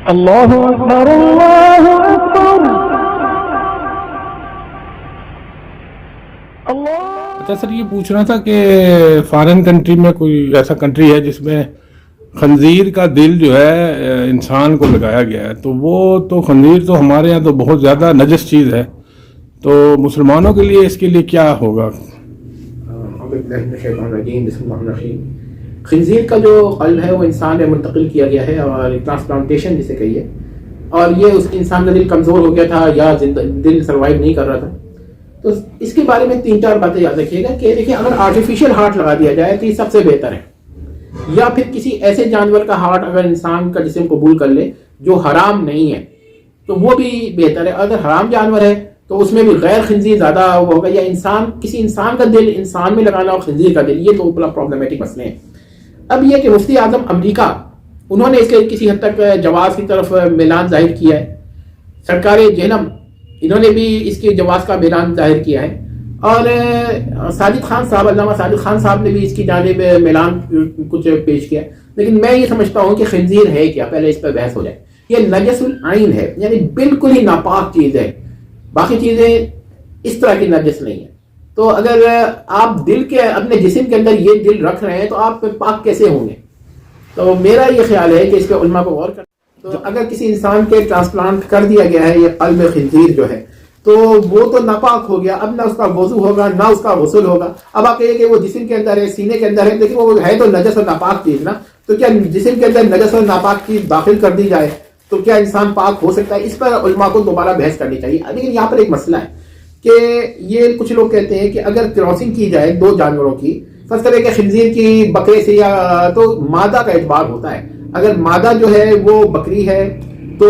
اللہ اکبر اللہ اکبر اللہ. اچھا سر، یہ پوچھنا تھا کہ فارن کنٹری میں کوئی ایسا کنٹری ہے جس میں خنزیر کا دل جو ہے انسان کو لگایا گیا ہے، تو وہ تو خنزیر تو ہمارے یہاں تو بہت زیادہ نجس چیز ہے، تو مسلمانوں کے لیے اس کے لیے کیا ہوگا؟ خنزیر کا جو قلب ہے وہ انسان میں منتقل کیا گیا ہے، اور ٹرانسپلانٹیشن جسے کہیے، اور یہ اس انسان کا دل کمزور ہو گیا تھا یا دل سروائیو نہیں کر رہا تھا. تو اس کے بارے میں 3-4 باتیں یاد رکھیے گا کہ دیکھیں، اگر آرٹیفیشیل ہارٹ لگا دیا جائے تو یہ سب سے بہتر ہے، یا پھر کسی ایسے جانور کا ہارٹ اگر انسان کا جسم قبول کر لے جو حرام نہیں ہے تو وہ بھی بہتر ہے. اگر حرام جانور ہے تو اس میں بھی غیر خنزیر زیادہ وہ ہوگا، یا کسی انسان کا دل انسان میں لگانا اور خنزیر کا دل، یہ تو بڑا پرابلمٹک مسئلے ہیں. اب یہ کہ مفتی اعظم امریکہ انہوں نے اس کے کسی حد تک جواز کی طرف میلان ظاہر کیا ہے، سرکار جہنم انہوں نے بھی اس کے جواز کا میلان ظاہر کیا ہے، اور ساجد خان صاحب، علامہ ساجد خان صاحب نے بھی اس کی جانب میلان کچھ پیش کیا. لیکن میں یہ سمجھتا ہوں کہ خنزیر ہے کیا، پہلے اس پہ بحث ہو جائے. یہ نجس العین ہے، یعنی بالکل ہی ناپاک چیز ہے، باقی چیزیں اس طرح کی نجس نہیں ہے. تو اگر آپ دل کے اپنے جسم کے اندر یہ دل رکھ رہے ہیں تو آپ پاک کیسے ہوں گے؟ تو میرا یہ خیال ہے کہ اس پہ علماء کو غور کرنا. تو اگر کسی انسان کے ٹرانسپلانٹ کر دیا گیا ہے یہ قلب خنزیر جو ہے، تو وہ تو ناپاک ہو گیا، اب نہ اس کا وضو ہوگا نہ اس کا غسل ہوگا. اب آپ کہیے کہ وہ جسم کے اندر ہے، سینے کے اندر ہے، لیکن وہ ہے تو نجس اور ناپاک چیز نا. تو کیا جسم کے اندر نجس اور ناپاک چیز داخل کر دی جائے تو کیا انسان پاک ہو سکتا ہے؟ اس پر علماء کو دوبارہ بحث کرنی چاہیے. لیکن یہاں پر ایک مسئلہ ہے کہ یہ کچھ لوگ کہتے ہیں کہ اگر کراسنگ کی جائے دو جانوروں کی، فرض کریں کہ خنزیر کی بکرے سے، یا تو مادہ کا اعتبار ہوتا ہے. اگر مادہ جو ہے وہ بکری ہے تو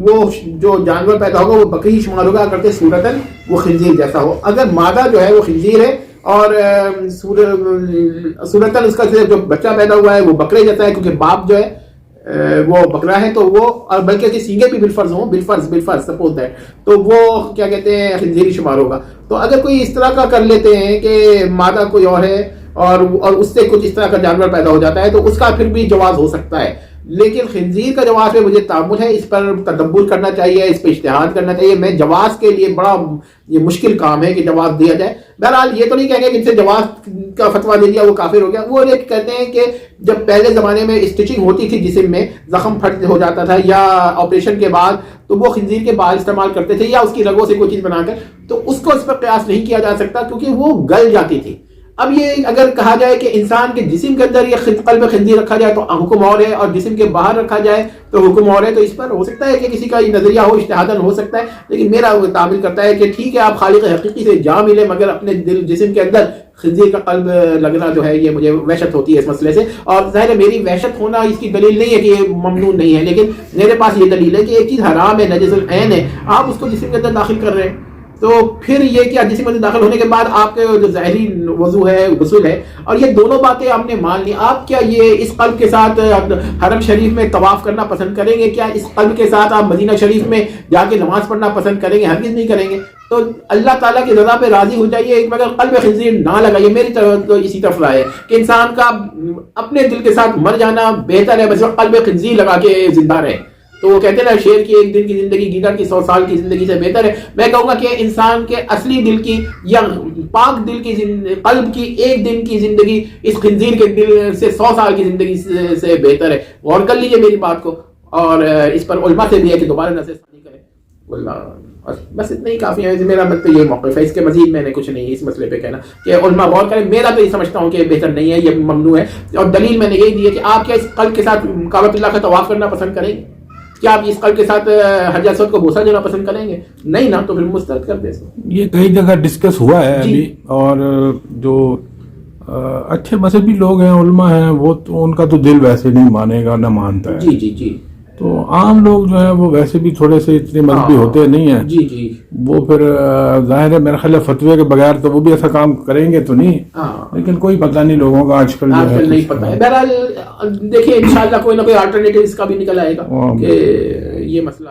وہ جو جانور پیدا ہوگا وہ بکری ہی شمار ہوگا، اگر صورتاً وہ خنزیر جیسا ہو. اگر مادہ جو ہے وہ خنزیر ہے اور صورتاً اس کا جو بچہ پیدا ہوا ہے وہ بکرے جیسا ہے، کیونکہ باپ جو ہے وہ بکرا ہے، تو وہ، اور بلکہ کہ سینگے بھی بالفرض ہوں، بالفرض سپوز دیٹ، تو وہ کیا کہتے ہیں خنزیری شمار ہوگا. تو اگر کوئی اس طرح کا کر لیتے ہیں کہ مادہ کوئی اور ہے اور اس سے کچھ اس طرح کا جانور پیدا ہو جاتا ہے تو اس کا پھر بھی جواز ہو سکتا ہے. لیکن خنزیر کا جواز پہ مجھے تعمل ہے، اس پر تدبر کرنا چاہیے، اس پہ اجتہاد کرنا چاہیے. میں جواز کے لیے بڑا یہ مشکل کام ہے کہ جواز دیا جائے. بہرحال یہ تو نہیں کہیں گے کہ ان سے جواز کا فتویٰ دے دیا وہ کافر ہو گیا. وہ ایک کہتے ہیں کہ جب پہلے زمانے میں اسٹچنگ ہوتی تھی جسم میں، زخم پھٹ ہو جاتا تھا یا آپریشن کے بعد، تو وہ خنزیر کے بال استعمال کرتے تھے یا اس کی رگوں سے کوئی چیز بنا کر، تو اس کو اس پر قیاس نہیں کیا جا سکتا کیونکہ وہ گل جاتی تھی. اب یہ اگر کہا جائے کہ انسان کے جسم کے اندر یہ قلب خنزیر رکھا جائے تو حکم اور ہے، اور جسم کے باہر رکھا جائے تو حکم اور ہے. تو اس پر ہو سکتا ہے کہ کسی کا یہ نظریہ ہو، اجتہاداً ہو سکتا ہے. لیکن میرا وہ تعبیر کرتا ہے کہ ٹھیک ہے، آپ خالق حقیقی سے جا ملے، مگر اپنے جسم کے اندر خنزیر کا قلب لگنا جو ہے یہ مجھے وحشت ہوتی ہے اس مسئلے سے. اور ظاہر ہے میری وحشت ہونا اس کی دلیل نہیں ہے کہ یہ ممنوع نہیں ہے، لیکن میرے پاس یہ دلیل ہے کہ ایک چیز حرام ہے، نجس العین ہے، آپ اس کو جسم کے اندر داخل کر رہے ہیں. تو پھر یہ کیا جسم میں داخل ہونے کے بعد آپ کے جو ظاہری وضو ہے، غسل ہے، اور یہ دونوں باتیں آپ نے مان لی. آپ کیا یہ اس قلب کے ساتھ حرم شریف میں طواف کرنا پسند کریں گے؟ کیا اس قلب کے ساتھ آپ مدینہ شریف میں جا کے نماز پڑھنا پسند کریں گے؟ ہرگز نہیں کریں گے. تو اللہ تعالیٰ کی رضا پہ راضی ہو جائیے، مگر قلب خنزیر نہ لگائیے. میری طرف تو اسی طرف رائے ہے کہ انسان کا اپنے دل کے ساتھ مر جانا بہتر ہے، بس قلب خنزیر لگا کے زندہ رہے. تو وہ کہتے ہیں نا، شیر کی ایک دن کی زندگی گیدڑ کی 100 سال کی زندگی سے بہتر ہے. میں کہوں گا کہ انسان کے اصلی دل کی یا پاک دل کی قلب کی ایک دن کی زندگی اس خنزیر کے دل سے 100 سال کی زندگی سے بہتر ہے. غور کر لیجئے میری بات کو، اور اس پر علماء سے بھی ہے کہ دوبارہ نصیحت کریں. واللہ بس اتنا ہی کافی ہے. میرا مطلب یہ موقف ہے، اس کے مزید میں نے کچھ نہیں اس مسئلے پہ کہنا کہ علماء غور کریں. میرا تو یہ سمجھتا ہوں کہ بہتر نہیں ہے، یہ ممنوع ہے. اور دلیل میں نے یہی دی ہے کہ آپ کیا اس قلب کے ساتھ کعبۃ اللہ کا طواف کرنا پسند کریں گے؟ کیا آپ اس قلب کے ساتھ حجر اسود کو بوسہ دینا پسند کریں گے؟ نہیں نا. تو پھر مسترد کر دیں. یہ کئی جگہ ڈسکس ہوا ہے ابھی، اور جو اچھے مذہبی لوگ ہیں، علماء ہیں، وہ تو ان کا تو دل ویسے نہیں مانے گا، نہ مانتا ہے. جی. تو عام لوگ جو ہیں وہ ویسے بھی تھوڑے سے اتنے مذہبی ہوتے نہیں ہیں. جی. وہ پھر ظاہر ہے میرا خیال ہے فتوے کے بغیر تو وہ بھی ایسا کام کریں گے تو نہیں. لیکن کوئی پتہ نہیں لوگوں کا آج کل نہیں پتہ ہے. بہرحال دیکھیے انشاءاللہ کوئی نہ کوئی آلٹرنیٹو اس کا بھی نکل آئے گا کہ یہ مسئلہ